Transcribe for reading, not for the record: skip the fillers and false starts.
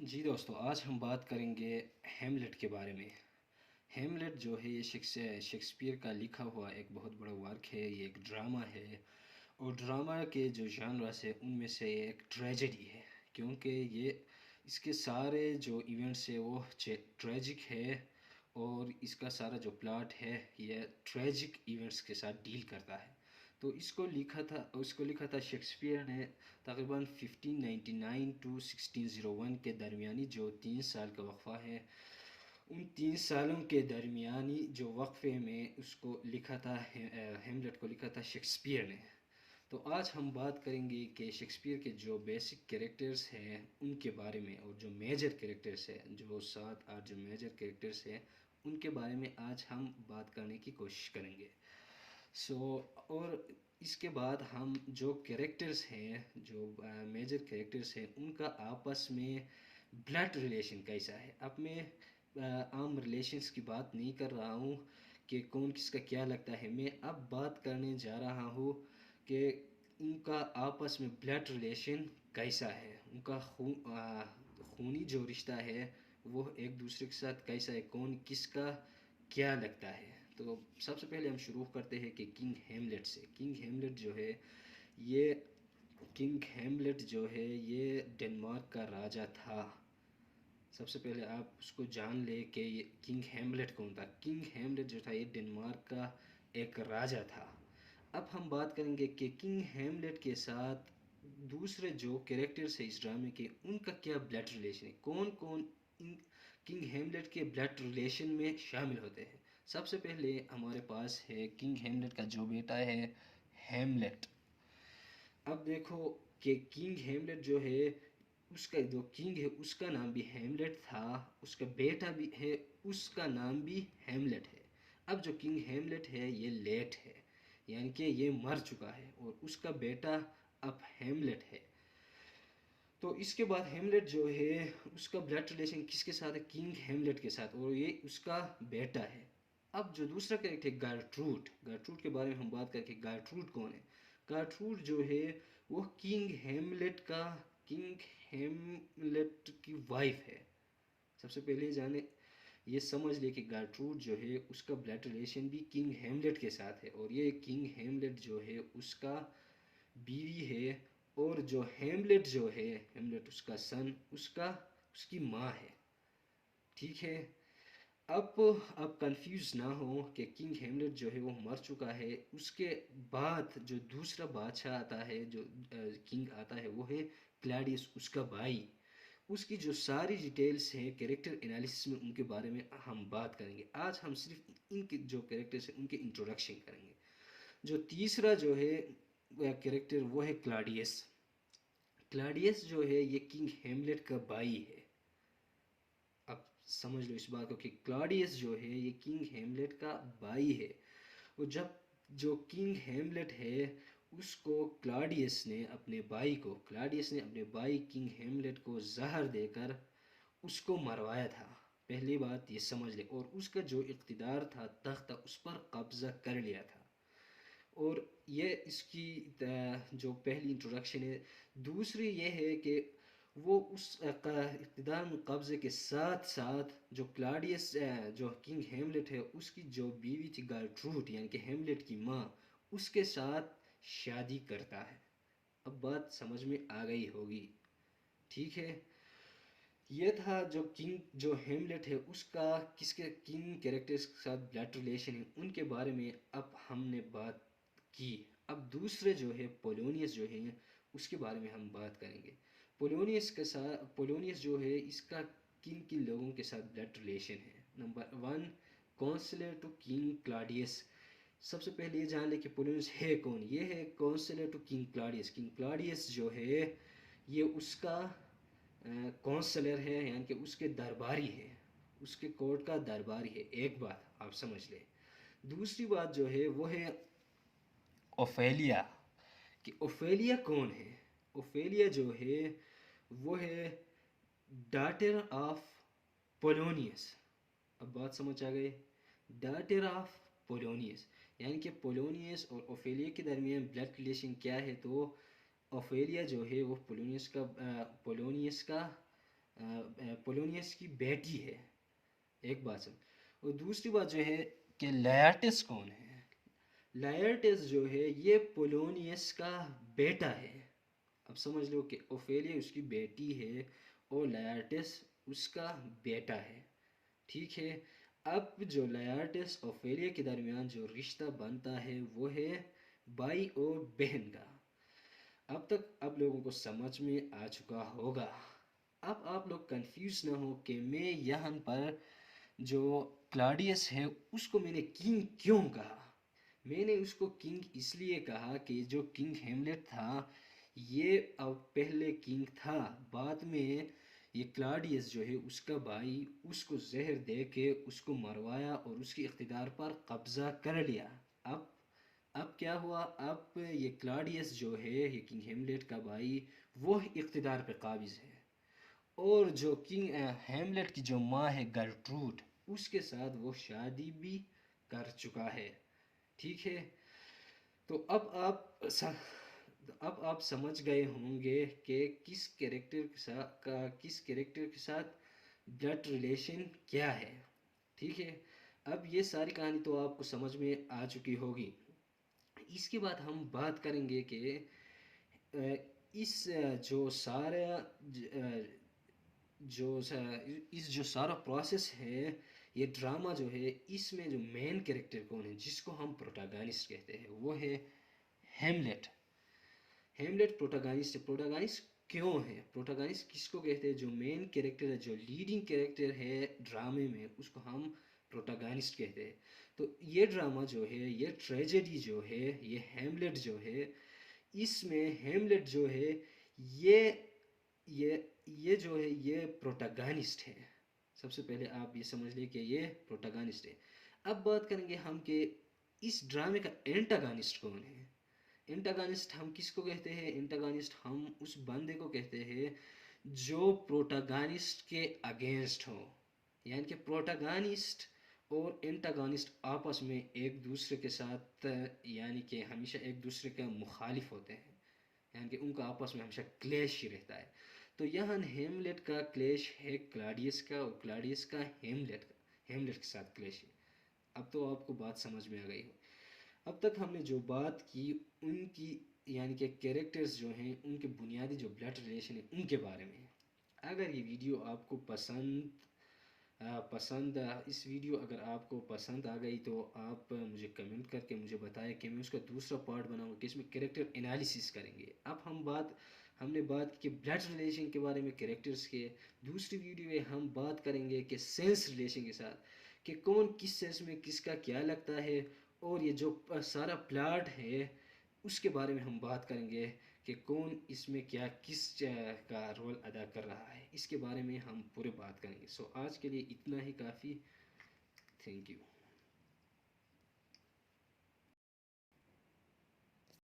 جی دوستو، آج ہم بات کریں گے ہیملیٹ کے بارے میں۔ ہیملیٹ جو ہے یہ شیکسپیئر کا لکھا ہوا ایک بہت بڑا ورک ہے، یہ ایک ڈرامہ ہے، اور ڈرامہ کے جو جانرس ہے ان میں سے ایک ٹریجڈی ہے، کیونکہ یہ اس کے سارے جو ایونٹس ہے وہ ٹریجک ہے، اور اس کا سارا جو پلاٹ ہے یہ ٹریجک ایونٹس کے ساتھ ڈیل کرتا ہے۔ تو اس کو لکھا تھا شیکسپیئر نے تقریباً 1599 ٹو 1601 کے درمیانی جو 3 سال کا وقفہ ہے، ان 3 سالوں کے درمیانی جو وقفے میں اس کو لکھا تھا، ہیملیٹ کو لکھا تھا شیکسپیئر نے۔ تو آج ہم بات کریں گے کہ شیکسپیئر کے جو بیسک کریکٹرز ہیں ان کے بارے میں، اور جو میجر کریکٹرز ہیں، جو 7 8 جو میجر کریکٹرز ہیں ان کے بارے میں آج ہم بات کرنے کی کوشش کریں گے۔ اور اس کے بعد ہم جو کریکٹرز ہیں، جو میجر کریکٹرز ہیں، ان کا آپس میں بلڈ ریلیشن کیسا ہے۔ اب میں عام ریلیشنز کی بات نہیں کر رہا ہوں کہ کون کس کا کیا لگتا ہے، میں اب بات کرنے جا رہا ہوں کہ ان کا آپس میں بلڈ ریلیشن کیسا ہے، ان کا خونی جو رشتہ ہے وہ ایک دوسرے کے ساتھ کیسا ہے، کون کس کا کیا لگتا ہے۔ تو سب سے پہلے ہم شروع کرتے ہیں کہ کنگ ہیملیٹ سے۔ کنگ ہیملیٹ جو ہے یہ ڈنمارک کا راجا تھا۔ سب سے پہلے آپ اس کو جان لے کہ یہ کنگ ہیملیٹ کون تھا۔ کنگ ہیملیٹ جو تھا یہ ڈنمارک کا ایک راجا تھا۔ اب ہم بات کریں گے کہ کنگ ہیملیٹ کے ساتھ دوسرے جو کریکٹرز ہیں اس ڈرامے کے، ان کا کیا بلڈ ریلیشن ہے، کون کون کنگ ہیملیٹ کے بلڈ ریلیشن میں شامل ہوتے ہیں۔ سب سے پہلے ہمارے پاس ہے کنگ ہیملیٹ کا جو بیٹا ہے ہیملیٹ۔ اب دیکھو کہ کنگ ہیملیٹ جو ہے، اس کا جو کنگ ہے اس کا نام بھی ہیملیٹ تھا، اس کا بیٹا بھی ہے اس کا نام بھی ہیملیٹ ہے۔ اب جو کنگ ہیملیٹ ہے یہ لیٹ ہے، یعنی کہ یہ مر چکا ہے، اور اس کا بیٹا اب ہیملیٹ ہے۔ تو اس کے بعد ہیملیٹ جو ہے اس کا بلڈ ریلیشن کس کے ساتھ ہے، کنگ ہیملیٹ کے ساتھ، اور یہ اس کا بیٹا ہے۔ اب جو دوسرا کریکٹر ہے گارٹروڈ کے بارے میں ہم بات کریں کہ گارٹروڈ کون ہے۔ گارٹروڈ جو ہے وہ کنگ ہیملیٹ کی وائف ہے۔ سب سے پہلے یہ سمجھ لے کہ گارٹروڈ جو ہے اس کا بلڈ ریلیشن بھی کنگ ہیملیٹ کے ساتھ ہے، اور یہ کنگ ہیملیٹ جو ہے اس کا بیوی ہے، اور جو ہیملیٹ جو ہے، ہیملیٹ اس کا سن، اس کی ماں ہے۔ ٹھیک ہے، اب کنفیوز نہ ہو کہ کنگ ہیملیٹ جو ہے وہ مر چکا ہے، اس کے بعد جو دوسرا بادشاہ آتا ہے، جو کنگ آتا ہے، وہ ہے کلاڈیس، اس کا بھائی۔ اس کی جو ساری ڈیٹیلز ہیں کریکٹر انالیسس میں ان کے بارے میں ہم بات کریں گے۔ آج ہم صرف ان کے جو کریکٹرز ہیں ان کے انٹروڈکشن کریں گے۔ جو تیسرا جو ہے کریکٹر وہ ہے کلاڈیس جو ہے یہ کنگ ہیملیٹ کا بھائی ہے۔ اب سمجھ لو اس بات کو کہ کلاڈیس جو ہے یہ کنگ ہیملیٹ کا بھائی ہے، اور جب جو کنگ ہیملیٹ ہے اس کو کلاڈیس نے اپنے بھائی کنگ ہیملیٹ کو زہر دے کر اس کو مروایا تھا۔ پہلی بات یہ سمجھ لے، اور اس کا جو اقتدار تھا، تخت اس پر قبضہ کر لیا تھا۔ اور یہ اس کی جو پہلی انٹروڈکشن ہے۔ دوسری یہ ہے کہ وہ اس اقتدار میں قبضے کے ساتھ ساتھ جو جو کنگ ہیملیٹ ہے اس کی جو بیوی تھی گارٹروڈ، یعنی کہ ہیملیٹ کی ماں، اس کے ساتھ شادی کرتا ہے۔ اب بات سمجھ میں آ گئی ہوگی، ٹھیک ہے۔ یہ تھا جو ہیملیٹ ہے اس کا کن کریکٹرز کے ساتھ بلڈ ریلیشن ہے، ان کے بارے میں اب ہم نے بات کی۔ اب دوسرے جو ہے پولونیس جو ہے اس کے بارے میں ہم بات کریں گے۔ پولونیس جو ہے اس کا کن لوگوں کے ساتھ بلڈ ریلیشن ہے۔ Number 1، counsellor to king Claudius. سب سے پہلے یہ جان لے کہ پولونیس ہے کون۔ یہ ہے کونسلر ٹو کنگ کلاڈیس۔ کنگ کلاڈیس جو ہے یہ اس کا کونسلر ہے، یعنی کہ اس کے درباری ہے، اس کے کورٹ کا درباری ہے۔ ایک بات آپ سمجھ لیں۔ دوسری بات جو ہے وہ ہے اوفیلیا، کہ اوفیلیا کون ہے۔ اوفیلیا جو ہے وہ ہے ڈاٹر آف پولونیس۔ اب بات سمجھ آ گئی، ڈاٹر آف پولونیس، یعنی کہ پولونیس اور اوفیلیا کے درمیان بلڈ ریلیشن کیا ہے، تو اوفیلیا جو ہے وہ پولونیس کا پولونیس کی بیٹی ہے، ایک بات سن. اور دوسری بات جو ہے کہ لائرٹس کون ہے؟ لائرٹس جو ہے یہ پولونیس کا بیٹا ہے. اب سمجھ لو کہ اوفیلیا اس کی بیٹی ہے اور لائرٹس اس کا بیٹا ہے. ٹھیک ہے. اب جو لائرٹس اوفیلیا کے درمیان جو رشتہ بنتا ہے وہ ہے بھائی اور بہن کا. اب تک اب لوگوں کو سمجھ میں آ چکا ہوگا. اب آپ لوگ کنفیوز نہ ہو کہ میں یہاں پر جو کلاڈیس ہے اس کو میں نے کنگ کیوں کہا. میں نے اس کو کنگ اس لیے کہا کہ جو کنگ ہیملیٹ تھا یہ اب پہلے کنگ تھا، بعد میں یہ کلاڈیس جو ہے اس کا بھائی اس کو زہر دے کے اس کو مروایا اور اس کے اقتدار پر قبضہ کر لیا. اب کیا ہوا؟ اب یہ کلاڈیس جو ہے یہ کنگ ہیملیٹ کا بھائی وہ اقتدار پہ قابض ہے، اور جو کنگ ہیملیٹ کی جو ماں ہے گرٹروڈ اس کے ساتھ وہ شادی بھی کر چکا ہے. ٹھیک ہے. تو اب آپ سمجھ گئے ہوں گے کہ کس کریکٹر کے ساتھ بلڈ ریلیشن کیا ہے. ٹھیک ہے. اب یہ ساری کہانی تو آپ کو سمجھ میں آ چکی ہوگی. اس کے بعد ہم بات کریں گے کہ اس جو سارا جو سارا پروسیس ہے، یہ ڈرامہ جو ہے اس میں جو مین کریکٹر کون ہے جس کو ہم پروٹاگانسٹ کہتے ہیں وہ ہے ہیملیٹ. ہیملیٹ پروٹاگانسٹ ہے. پروٹاگانسٹ کیوں ہے؟ پروٹاگانسٹ کس کو کہتے ہیں؟ جو مین کریکٹر ہے، جو لیڈنگ کریکٹر ہے ڈرامے میں اس کو ہم پروٹاگانسٹ کہتے ہیں. تو یہ ڈرامہ جو ہے، یہ ٹریجڈی جو ہے، یہ ہیملیٹ جو ہے، اس میں ہیملیٹ جو ہے یہ یہ یہ جو ہے یہ پروٹاگانسٹ ہے. سب سے پہلے آپ یہ سمجھ لیں کہ یہ پروٹاگانسٹ ہے. اب بات کریں گے ہم کہ اس ڈرامے کا اینٹاگانسٹ کون ہے. انٹاگانسٹ ہم کس کو کہتے ہیں؟ انٹاگانسٹ ہم اس بندے کو کہتے ہیں جو پروٹاگانسٹ کے اگینسٹ ہو. یعنی کہ پروٹاگانسٹ اور انٹاگانسٹ آپس میں ایک دوسرے کے ساتھ یعنی کہ ہمیشہ ایک دوسرے کے مخالف ہوتے ہیں، یعنی کہ ان کا آپس میں ہمیشہ کلیش ہی رہتا ہے. تو یہاں ہیملیٹ کا کلیش ہے کلاڈیس کا، اور کلاڈیس کا ہیملیٹ کے ساتھ کلیش ہے. اب تو آپ کو بات سمجھ میں آ گئی ہو. اب تک ہم نے جو بات کی ان کی یعنی کہ کیریکٹرز جو ہیں ان کے بنیادی جو بلڈ ریلیشن ہے ان کے بارے میں. اگر یہ ویڈیو آپ کو اس ویڈیو اگر آپ کو پسند آ گئی تو آپ مجھے کمنٹ کر کے مجھے بتائیں کہ میں اس کا دوسرا پارٹ بناؤں گا کہ اس میں کریکٹر انالیسس کریں گے. اب ہم نے بات کی کہ بلڈ ریلیشن کے بارے میں کریکٹرز کے. دوسری ویڈیو میں ہم بات کریں گے کہ سینس ریلیشن کے ساتھ کہ کون کس سینس میں کس کا کیا لگتا ہے، اور یہ جو سارا پلاٹ ہے اس کے بارے میں ہم بات کریں گے کہ کون اس میں کس کا رول ادا کر رہا ہے. اس کے بارے میں ہم پورے بات کریں گے. سو آج کے لیے اتنا ہی کافی. Thank you.